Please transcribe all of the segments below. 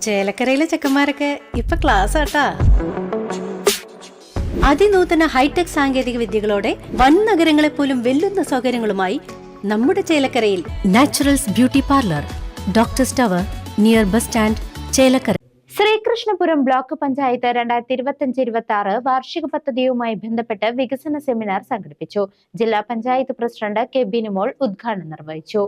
ചേലക്കരയിലെ ചെക്കന്മാരൊക്കെ ഇപ്പൊ ക്ലാസ് ആട്ടാ. അതിനൂതന ഹൈടെക് സാങ്കേതിക വിദ്യകളോടെ വൻ നഗരങ്ങളെ പോലും വെല്ലുന്ന സൗകര്യങ്ങളുമായി നമ്മുടെ ചേലക്കരയിൽ naturals beauty parlour, doctors tower, near bus stand, Chelakkara. Sreekrishnapuram block panchayat 2025-26 വാർഷിക പദ്ധതിയുമായി ബന്ധപ്പെട്ട് വികസന സെമിനാർ സംഘടിപ്പിച്ചു. ജില്ലാ പഞ്ചായത്ത് പ്രസിഡന്റ് കെ ബിനുമോൾ ഉദ്ഘാടനം നിർവഹിച്ചു.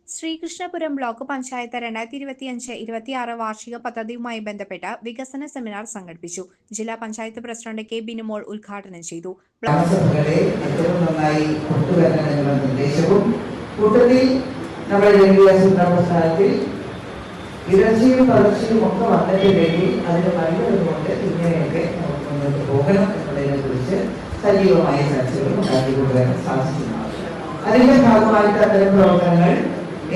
ശ്രീകൃഷ്ണപുരം ബ്ലോക്ക് പഞ്ചായത്ത് 2025-26 വാർഷിക പദ്ധതിയുമായി ബന്ധപ്പെട്ട് വികസന സെമിനാർ സംഘടിപ്പിച്ചു. ജില്ലാ പഞ്ചായത്ത് പ്രസിഡന്റ് കെ ബിനുമോൾ ഉദ്ഘാടനം ചെയ്തു. ഇടർച്ചയും വളർച്ചയും ഒക്കെ വന്നിട്ടില്ലെങ്കിൽ അതിന് നല്ലതുകൊണ്ട് ഇങ്ങനെയൊക്കെ നമുക്ക് മുന്നോട്ട് പോകണം എന്നതിനെ കുറിച്ച് സജീവമായ ചർച്ചകൾ ഉണ്ടാക്കിക്കൊണ്ടുവരാൻ സാധിക്കുന്നതാണ്. അതിന്റെ ഭാഗമായിട്ട് അത്തരം പ്രവർത്തനങ്ങൾ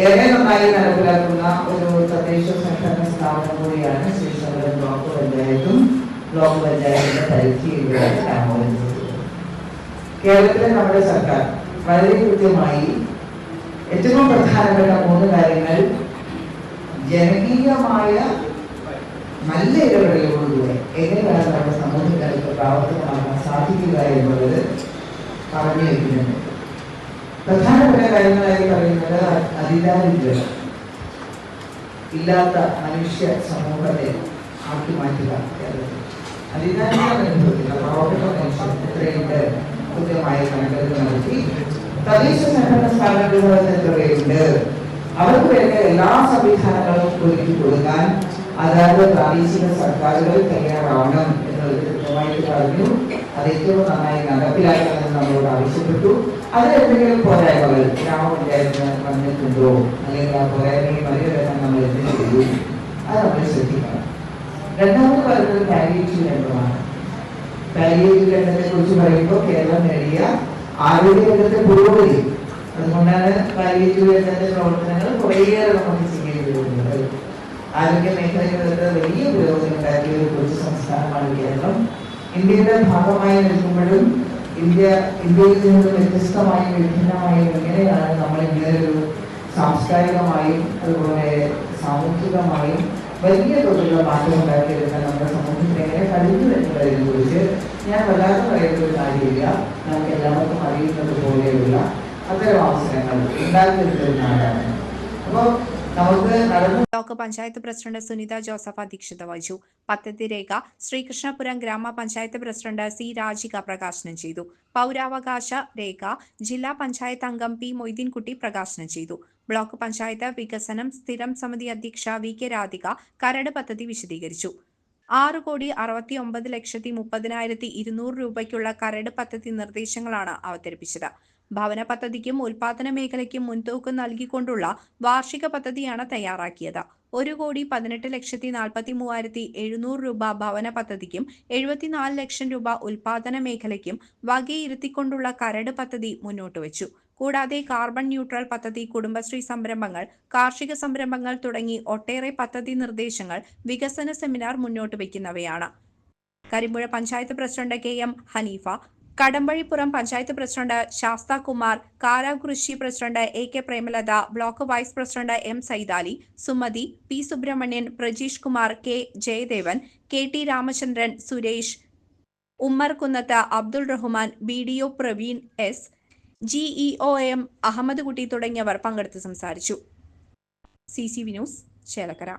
ഏറെ നന്നായി നടപ്പിലാക്കുന്ന ഒരു തദ്ദേശ സ്വയംഭരണ സ്ഥാപനം കൂടിയാണ് ശ്രീകൃഷ്ണപുരം ബ്ലോക്ക് പഞ്ചായത്തും ബ്ലോക്ക് പഞ്ചായത്തിന്റെ പരിധിയിലുള്ള ഗ്രാമപഞ്ചായത്തും. കേരളത്തിലെ നമ്മുടെ സർക്കാർ വളരെ കൃത്യമായി ഏറ്റവും പ്രധാനപ്പെട്ട 3 കാര്യങ്ങൾ ജനകീയമായ നല്ല ഇടപെടലുകളിലൂടെ എങ്ങനെയാണ് നമ്മുടെ സമൂഹത്തിനകത്ത് പ്രാവർത്തികമാക്കാൻ സാധിക്കുക എന്നുള്ളത് പറഞ്ഞു വയ്ക്കുന്നുണ്ട്. പ്രധാനപ്പെട്ട കാര്യങ്ങളായി പറയുന്നത് അതിദാരിദ്ര്യം ഇല്ലാത്ത മനുഷ്യ സമൂഹത്തെ ആക്കി മാറ്റുക. അതിദാരിദ്ര്യം അനുഭവത്തില്ല പാവപ്പെട്ട മനുഷ്യൻ എത്രയുണ്ട് കൃത്യമായ കണക്കെടുപ്പ് നടത്തി തദ്ദേശ സ്വയംഭരണ സ്ഥാപനങ്ങൾ എത്രയുണ്ട് അവർക്ക് വേണ്ട എല്ലാ സംവിധാനങ്ങളും ഒരുക്കി കൊടുക്കാൻ അതായത് പ്രാദേശിക സർക്കാരുകൾ തയ്യാറാവണം എന്നുള്ളത് കൃത്യമായിട്ട് പറഞ്ഞു. അത് ഏറ്റവും നന്നായി നടപ്പിലാക്കണമെന്ന് നമ്മളോട് ആവശ്യപ്പെട്ടു. അതിൽ എന്തെങ്കിലും പോരായ്മകൾ ഗ്രാമപഞ്ചായത്തിന് വന്നിട്ടുണ്ടോ അല്ലെങ്കിൽ ആ പോരായ്മയെ മറികടക്കാൻ നമ്മൾ എന്ത് ചെയ്തു അത് നമ്മൾ ശ്രദ്ധിക്കണം. രണ്ടാമത് പറയുന്നത് പാലിയേറ്റീവ് രംഗമാണ്. പാലിയേറ്റീവ് രംഗത്തെ കുറിച്ച് പറയുമ്പോൾ കേരളം നേടിയ ആരോഗ്യരംഗത്തെ പുരോഗതി, അതുകൊണ്ടാണ് പാലിയേറ്റീവ് രംഗത്തെ പ്രവർത്തനങ്ങൾ കുറേയേറെ നമുക്ക് ചെയ്യേണ്ടിയിരുന്നത്. ആരോഗ്യ മേഖലകളിലൊക്കെ വലിയ പുരോഗതി ഉണ്ടാക്കിയ ഒരു കൊച്ചു സംസ്ഥാനമാണ് കേരളം. ഇന്ത്യയുടെ ഭാഗമായി നിൽക്കുമ്പോഴും ഇന്ത്യയിൽ നിന്ന് വ്യത്യസ്തമായും വിഭിന്നമായും എങ്ങനെയാണ് നമ്മൾ ഇങ്ങനൊരു സാംസ്കാരികമായും അതുപോലെ സാമൂഹികമായും വലിയ തോതിലുള്ള മാറ്റം ഉണ്ടാക്കിയെടുക്കാൻ നമ്മുടെ സമൂഹത്തിന് എങ്ങനെ കഴിഞ്ഞു എന്നുള്ളതിനെ കുറിച്ച് ഞാൻ വല്ലാതെ പറയുന്ന ഒരു കാര്യമില്ല. നമുക്ക് എല്ലാവർക്കും അറിയുന്നത് പോലെയുള്ള അത്തരം അവസരങ്ങൾ ഉണ്ടാക്കിയെടുക്കുന്ന നാടാണ്. അപ്പോൾ ബ്ലോക്ക് പഞ്ചായത്ത് പ്രസിഡന്റ് സുനിത ജോസഫ് അധ്യക്ഷത വഹിച്ചു. പദ്ധതി രേഖ ശ്രീകൃഷ്ണപുരം ഗ്രാമപഞ്ചായത്ത് പ്രസിഡന്റ് സി രാജിക പ്രകാശനം ചെയ്തു. പൗരാവകാശ രേഖ ജില്ലാ പഞ്ചായത്ത് അംഗം പി മൊയ്തീൻകുട്ടി പ്രകാശനം ചെയ്തു. ബ്ലോക്ക് പഞ്ചായത്ത് വികസനം സ്ഥിരം സമിതി അധ്യക്ഷ വി കെ രാധിക കരട് പദ്ധതി വിശദീകരിച്ചു. 6,69,30,200 രൂപയ്ക്കുള്ള കരട് പദ്ധതി നിർദ്ദേശങ്ങളാണ് അവതരിപ്പിച്ചത്. ഭവന പദ്ധതിക്കും ഉൽപാദന മേഖലയ്ക്കും മുൻതൂക്കം നൽകിക്കൊണ്ടുള്ള വാർഷിക പദ്ധതിയാണ് തയ്യാറാക്കിയത്. 1,18,43,700 രൂപ ഭവന പദ്ധതിക്കും 74 ലക്ഷം രൂപ ഉൽപാദന മേഖലയ്ക്കും വകയിരുത്തിക്കൊണ്ടുള്ള കരട് പദ്ധതി മുന്നോട്ട് വെച്ചു. കൂടാതെ കാർബൺ ന്യൂട്രൽ പദ്ധതി, കുടുംബശ്രീ സംരംഭങ്ങൾ, കാർഷിക സംരംഭങ്ങൾ തുടങ്ങി ഒട്ടേറെ പദ്ധതി നിർദ്ദേശങ്ങൾ വികസന സെമിനാർ മുന്നോട്ട് വയ്ക്കുന്നവയാണ്. Karimpuzha panchayat president K M Haneefa, Kadambazhipuram panchayat president Sasthakumar, Karakurissi president A K Premalatha, block vice president M Saidali, Sumathi, P Subramanian, Prajeesh Kumar, K Jayadevan, K T Ramachandran, Suresh, Ummer Kunnath, Abdul Rahman, BDO Praveen S, GEOM Ahammed Kutty തുടങ്ങിയവർ പങ്കെടുത്ത് സംസാരിച്ചു. CCV news, Chelakkara.